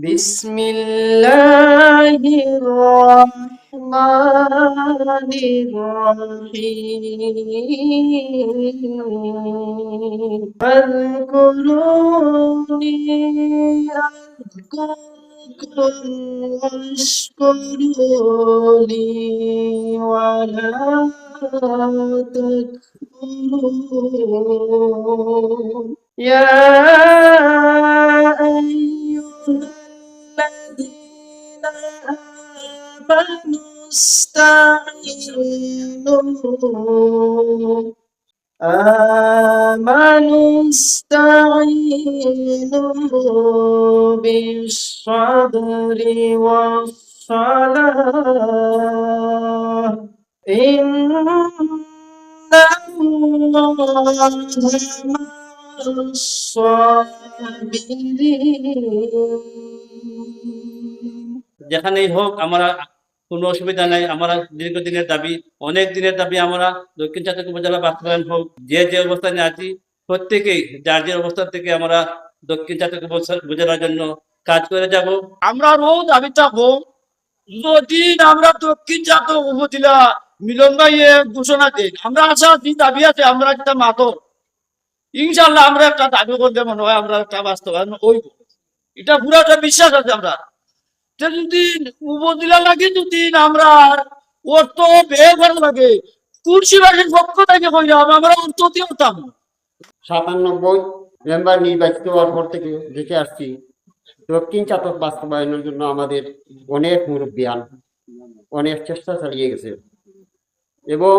بسم الله الرحمن الرحيم فاذكروني أذكركم واشكروا لي ولا تكفرون يا أيها الذين آمنوا استعينوا بالصبر والصلاة إن الله مع الصابرين। যেখানেই হোক আমরা কোনো অসুবিধা নাই। আমরা দীর্ঘদিনের দাবি, অনেক দিনের দাবি আমরা দক্ষিণ চাঁদপুর উপজেলা বাস্তবায়ন হোক। যে যে অবস্থানে আছি প্রত্যেকেই যার যে অবস্থান থেকে আমরা দক্ষিণ চাঁদপুর উপজেলার জন্য কাজ করে যাব। আমরা রোজ দাবি থাকবো, যদি আমরা দক্ষিণ চাঁদপুর উপজেলা মিলন ভাই ঘোষণা দিই, আমরা আশা আছি দাবি আছে, আমরা একটা মাতর ইনশাল্লাহ আমরা একটা দাবি করতে মনে হয় আমরা একটা বাস্তবায়ন হইব, এটা পুরো একটা বিশ্বাস আছে। আমরা যদি উপজেলা লাগে, যদি আমরা অর্থ ব্যয় করা লাগে, কুর্সিবাসীর পক্ষ থেকে কইলাম আমরা অর্থ দিয়ে হতাম। 97 মেম্বার নির্বাচিত হওয়ার পর থেকে দেখে আসছি দক্ষিণ চাঁদপুর বাস্তবায়নের জন্য আমাদের অনেক মুরব্বিয়ান অনেক চেষ্টা চালিয়ে গেছে, এবং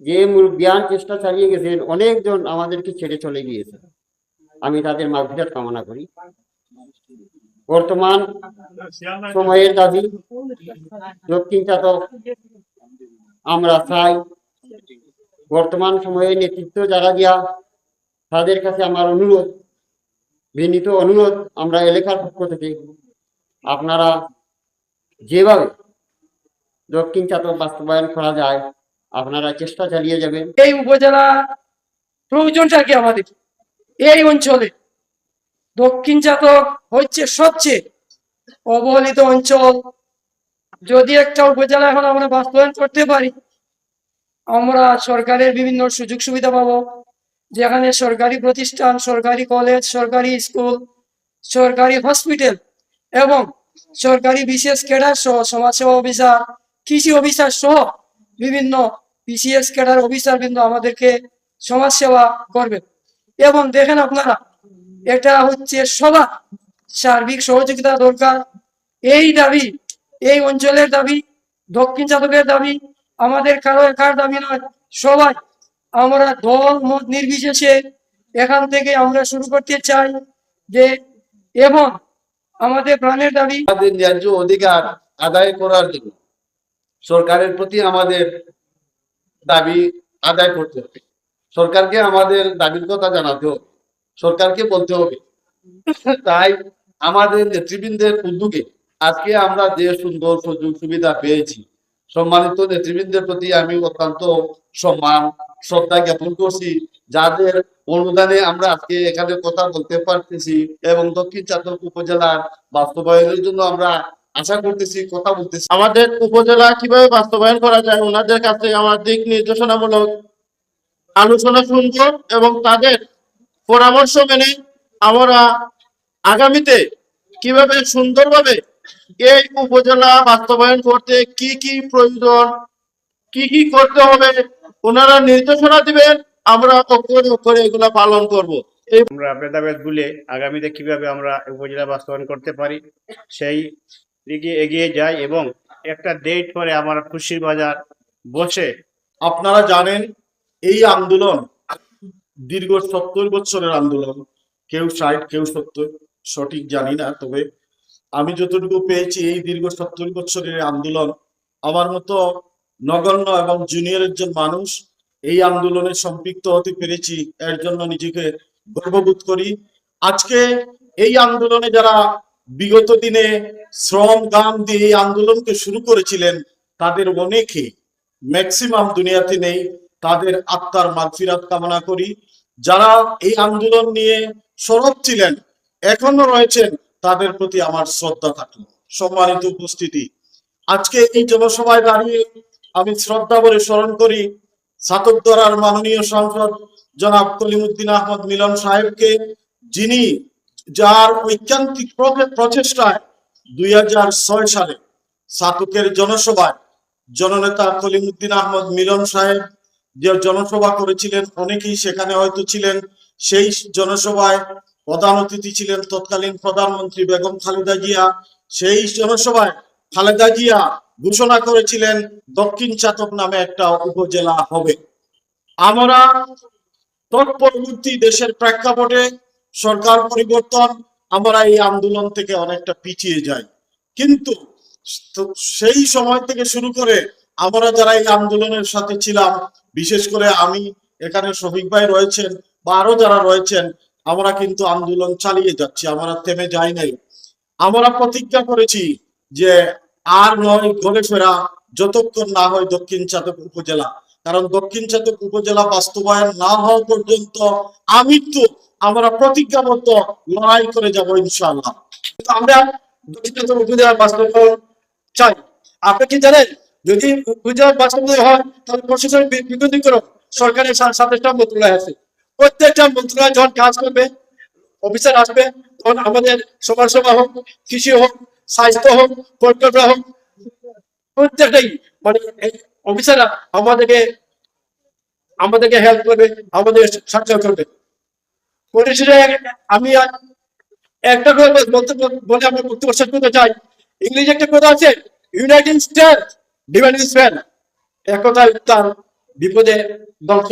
যে মুরব্বিয়ান চেষ্টা চালিয়ে গেছেন অনেকজন আমাদেরকে ছেড়ে চলে গিয়েছে। আমি তাদের মাগফিরাত কামনা করি। বর্তমান সময়ের দাবি দক্ষিণ চাঁদপুর আমরা চাই, বর্তমান সময়ে নেতৃত্ব যারা দিয়া তাদের কাছে আমার অনুরোধ, বিনীত অনুরোধ, আমরা এলাকার পক্ষ থেকে আপনারা যেভাবে দক্ষিণ চাঁদপুর বাস্তবায়ন করা যায় আপনারা চেষ্টা চালিয়ে যাবেন। এই উপজেলা প্রয়োজনটা কি আমাদের এই অঞ্চলে? দক্ষিণ চাঁদপুর হচ্ছে সবচেয়ে অবহেলিত অঞ্চল। যদি একটা উপজেলা এখন আমরা বাস্তবায়ন করতে পারি, আমরা সরকারের বিভিন্ন সুযোগ সুবিধা পাবো, যেখানে সরকারি প্রতিষ্ঠান, সরকারি কলেজ, সরকারি স্কুল, সরকারি হসপিটাল এবং সরকারি বিশেষ ক্যাডার সহ সমাজসেবা অফিসার, কৃষি অফিসার সহ বিভিন্ন বিশেষ ক্যাডার অফিসার কিন্তু আমাদেরকে সমাজসেবা করবে। এবং দেখেন আপনারা, এটা হচ্ছে সবার সার্বিক সহযোগিতা দরকার। এই দাবি এই অঞ্চলের দাবি, দক্ষিণ চাঁদপুরের দাবি, আমাদের কারো একার দাবি নয়। সবাই আমরা দল মত নির্বিশেষে এখান থেকে আমরা শুরু করতে চাই যে, এবং আমাদের প্রাণের দাবি আমাদের ন্যায্য অধিকার আদায় করার জন্য সরকারের প্রতি আমাদের দাবি আদায় করতে হবে। সরকারকে আমাদের দাবির কথা জানাতে হবে, সরকারকে বলতে হবে। তাই আমাদের নেতৃবৃন্দের উদ্যোগে আজকে আমরা যে সুন্দর সুযোগ সুবিধা পেয়েছি, সম্মানিত নেতৃবৃন্দের প্রতি আমি অত্যন্ত সম্মান শ্রদ্ধা জ্ঞাপন করছি, যাদের অনুদানে আমরা আজকে এখানে কথা বলতে পারতেছি এবং দক্ষিণ চাঁদপুর উপজেলার বাস্তবায়নের জন্য আমরা আশা করতেছি, কথা বলতেছি। আমাদের উপজেলা কিভাবে বাস্তবায়ন করা যায় ওনাদের কাছে আমার দিক নির্দেশনামূলক আলোচনা শুনবো এবং তাদের পরামর্শ মেনে আমরা আগামীতে কিভাবে সুন্দরভাবে এই উপজেলা বাস্তবায়ন করতে কি কি প্রয়োজন, কি কি করতে হবে ওনারা নির্দেশনা দিবেন, আমরা অক্ষরে অক্ষরে এগুলা পালন করব। আমরা ভেদাভেদ ভুলে আগামীতে কিভাবে আমরা উপজেলা বাস্তবায়ন করতে পারি সেই দিকে এগিয়ে যাই এবং একটা ডেট করে আমার খুশির বাজার বসে। আপনারা জানেন এই আন্দোলন দীর্ঘ 70 বছরের আন্দোলন, কেউ 60 কেউ 70 সঠিক জানি না, তবে আমি যতটুকু পেয়েছি এই দীর্ঘ 70 বছরের আন্দোলন। আমার মতো নগণ্য এবং জুনিয়র একজন মানুষ এই আন্দোলনে সম্পৃক্ত হতে পেরেছি, এর জন্য নিজেকে গর্ববোধ করি। আজকে এই আন্দোলনে যারা বিগত দিনে শ্রম গাম দিয়ে এই আন্দোলনকে শুরু করেছিলেন তাদের অনেকে ম্যাক্সিমাম দুনিয়াতে নেই, তাদের আত্মার মাগফিরাত কামনা করি। যারা এই আন্দোলন নিয়ে সরব ছিলেন এখনো রয়েছেন, তাদের প্রতি আমার শ্রদ্ধা থাকলো। সম্মানিত উপস্থিতি, আজকে এই জনসভায় দাঁড়িয়ে আমি শ্রদ্ধা ভরে স্মরণ করি ছাতকদরার মাননীয় সাংসদ জনাব কলিমুদ্দিন আহমদ মিলন সাহেবকে, যিনি যার ঐকান্তিক প্রচেষ্টায় 2006 সালে ছাতকের জনসভায় জননেতা কলিমুদ্দিন আহমদ মিলন সাহেব যে জনসভা করেছিলেন, অনেকেই সেখানে হয়তো ছিলেন। সেই জনসভায় প্রধান অতিথি ছিলেন তৎকালীন প্রধানমন্ত্রী বেগম খালেদা জিয়া। সেই জনসভায় খালেদা জিয়া ঘোষণা করেছিলেন দক্ষিণ চাতক নামে একটা উপজেলা হবে। আমরা তৎপরবর্তী দেশের প্রেক্ষাপটে সরকার পরিবর্তন, আমরা এই আন্দোলন থেকে অনেকটা পিছিয়ে যাই। কিন্তু সেই সময় থেকে শুরু করে আমরা যারা এই আন্দোলনের সাথে ছিলাম, বিশেষ করে আমি, এখানে শফিক ভাই রয়েছেন বা আরো যারা রয়েছেন, আমরা কিন্তু আন্দোলন চালিয়ে যাচ্ছি, আমরা থেমে যাই নাই। আমরা প্রতিজ্ঞা করেছি যে আর নয় ঘরে ফেরা যতক্ষণ না হয় দক্ষিণ চাতক উপজেলা, কারণ দক্ষিণ চাতক উপজেলা বাস্তবায়ন না হওয়া পর্যন্ত আমৃত্যু আমরা প্রতিজ্ঞাবদ্ধ লড়াই করে যাব ইনশাআল্লাহ। আমরা দক্ষিণ চাতক উপজেলা বাস্তবায়ন চাই। আপনি কি জানেন, যদি উপজেলা বাস্তবায়ন হয় তাহলে প্রশাসন বিকেন্দ্রীকরণ সরকারের 7টা মন্ত্রণালয় আছে। প্রত্যেকটা মন্ত্রণালয় যখন কাজ করবে, অফিসার আসবে, তখন আমাদের সমাজসেবা হোক, কৃষি হোক, স্বাস্থ্য হোক, পরিকল্পনা হোক, প্রত্যেকটাই মানে অফিসাররা আমাদেরকে হেল্প করবে, আমাদের সাহায্য করবে। পরিশেষে আমি একটা কথা বলে আমার বক্তব্য শেষ করতে চাই। ইংরেজি একটা কথা আছে, ইউনাইটেড স্টেট ডিভাইডিং স্প্যান, একতা তার বিপদে ধ্বংস।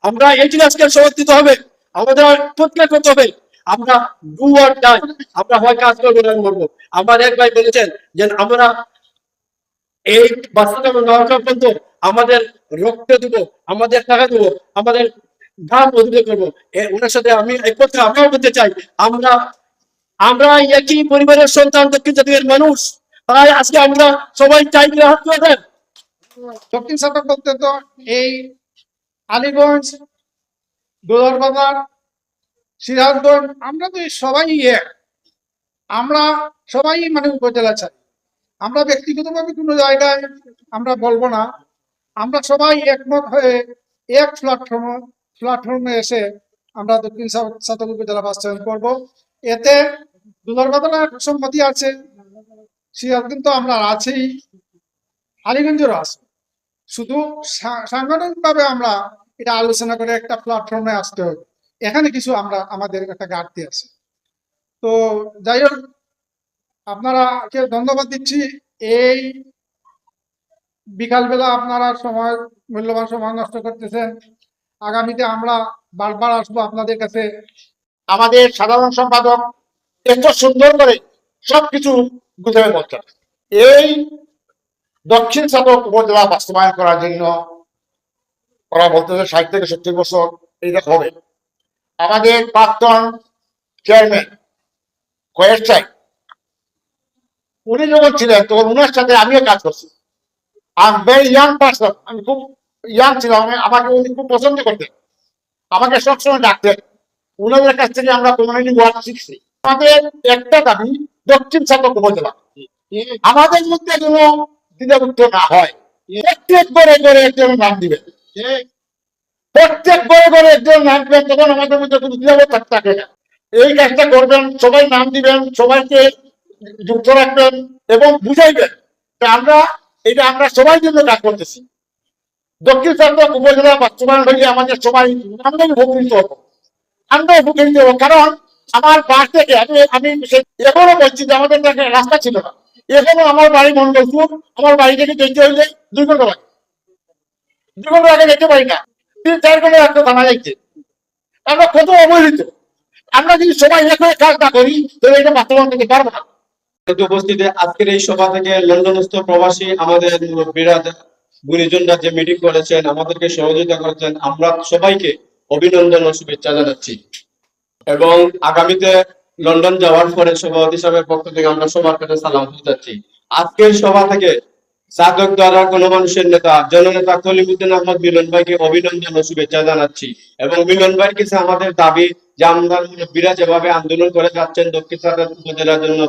আমরা এই জন্য আজকে শপথ নিতে হবে, আমাদের প্রতিজ্ঞা করতে হবে, আমরা ডু অর ডাই, আমরা হয় কাজ করবো না মরবো। আমার এক ভাই বলেছেন যে আমরা এই বাস্তবতা পর্যন্ত আমাদের রক্ত দেবো, আমাদের টাকা দেবো, আমাদের দাম অধিকার করবো। ওনার সাথে আমি এই কথা আমরাও বলতে চাই, আমরা একই পরিবারের সন্তান, দক্ষিণ জাতীয় মানুষ, তাই আজকে আমরা সবাই চাই হাত করে দেন। দক্ষিণ চাতক বলতে তো এই আলীগঞ্জ, দোলারবাজার, সিরাজগঞ্জ, আমরা তো সবাই আমরা সবাই মানে উপজেলা চাই। আমরা ব্যক্তিগতভাবে কোনো জায়গায় আমরা বলবো না, আমরা সবাই একমত হয়ে এক প্ল্যাটফর্মে এসে আমরা দক্ষিণ চাতক উপজেলা বাস্তবায়ন করব। এতে দোলারবাজারের সম্মতি আছে, সিরাজগঞ্জ তো আমরা আছেই, আলীগঞ্জেরও আছে। শুধু সাংগঠনিক ভাবে আমরা এটা আলোচনা করে একটা প্ল্যাটফর্মে আসতে হবে। এখানে কিছু আমাদের একটা ঘাটতি আছে। তো যাই হোক, আপনারা কে ধন্যবাদ দিচ্ছি। এই বিকালবেলা আপনারা সময়, মূল্যবান সময় নষ্ট করতেছেন। আগামীতে আমরা বারবার আসবো আপনাদের কাছে। আমাদের সাধারণ সম্পাদক এত সুন্দর করে সবকিছু বুঝাবে বলছেন। এই দক্ষিণ চাতক উপজেলা বাস্তবায়ন করার জন্য ওরা বলতেছে 60 থেকে 70 বছর এইটা হবে। আমাদের প্রাক্তন চেয়ারম্যান কয়েক চাই, উনি যখন ছিলেন তখন উনার সাথে আমিও কাজ করছি। ভেরি ইয়াং পার্সন, আমি খুব ইয়াং ছিলাম, আমাকে উনি খুব পছন্দ করতেন, আমাকে সবসময় ডাকতেন। উনাদের কাছ থেকে আমরা কমিউনিটি ওয়ার্ক শিখছি। আমাদের একটা দাবি দক্ষিণ চাতক উপজেলা, আমাদের মধ্যে কোনো দ্বিধাবুদ্ধ না হয়। প্রত্যেক ঘরে ঘরে একজন নাম দিবেন, প্রত্যেক ঘরে ঘরে একজন নাম দিবেন, তখন আমাদের মধ্যে কোনো দ্বিধাবোধ থাকে না। এই কাজটা করবেন, সবাই নাম দিবেন, সবাইকে যুক্ত রাখবেন এবং বুঝাইবেন আমরা সবাই জন্য কাজ করতেছি। দক্ষিণ চাতক উপজেলা বাস্তবায়ন হইলে আমাদের সবাই আমরাই উপকৃত হবো, আমরাও উপকৃত হবো। কারণ আমার বাস থেকে আমি এখনো বলছি যে আমাদের রাস্তা ছিল না, এখনো আমার বাড়ি মন্ডলপুর, আমার বাড়ি থেকে যেতে হইলে 2 ঘন্টা লাগে, 2 ঘন্টা আগে যেতে পারি না, 3-4 ঘন্টা একটা থানা যাইতে। আমরা কত অবহেলিত। আমরা যদি সবাই এক হয়ে কাজ না করি তাহলে এটা বাস্তবায়ন করতে পারবো না। উপস্থিত আজকের এই সভা থেকে লন্ডনস্থ প্রবাসী আমাদের গুণীজনরা যে মিটিং করেছেন, আমাদেরকে সহযোগিতা করেছেন, আমরা সবাইকে অভিনন্দন ও শুভেচ্ছা জানাচ্ছি। এবং আগামীতে লন্ডন যাওয়ার পরে সভাপতি সাহেবের পক্ষ থেকে আমরা সবার কাছে সালাম পৌঁছাচ্ছি। আজকের সভা থেকে সাধক দ্বারা গণমানুষের নেতা জননেতা খলিলুদ্দিন আহমদ মিলন ভাইকে অভিনন্দন ও শুভেচ্ছা জানাচ্ছি এবং মিলন ভাইয়ের কাছে আমাদের দাবি যে আমরা মুরব্বীরা যেভাবে আন্দোলন করে যাচ্ছেন দক্ষিণ সাধক উপজেলার জন্য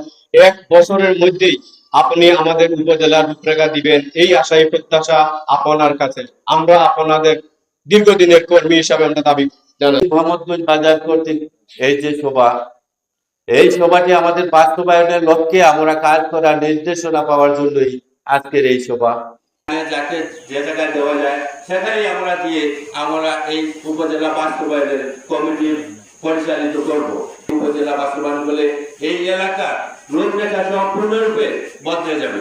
1 বছরের মধ্যেই আপনি আমাদের উপজেলার রূপরেখা দিবেন, এই আশায় প্রত্যাশা আপনার কাছে। আমরা আপনাদের দীর্ঘদিনের কর্মী হিসাবে আমরা দাবি জানাই। মোহাম্মদগঞ্জ বাজার কর্তৃক এই যে সভা, এই সভাটি আমাদের বাস্তবায়নের লক্ষ্যে আমরা কাজ করার নির্দেশনা পাওয়ার জন্যই আজকের এই সভা। যাকে যে জায়গায় দেওয়া যায় সেখানেই আমরা দিয়ে আমরা এই উপজেলা বাস্তবায়নের কমিটি পরিচালিত করব। উপজেলা বাস্তবায়ন হলে এই এলাকার রূপরেখা সম্পূর্ণরূপে বদলে যাবে।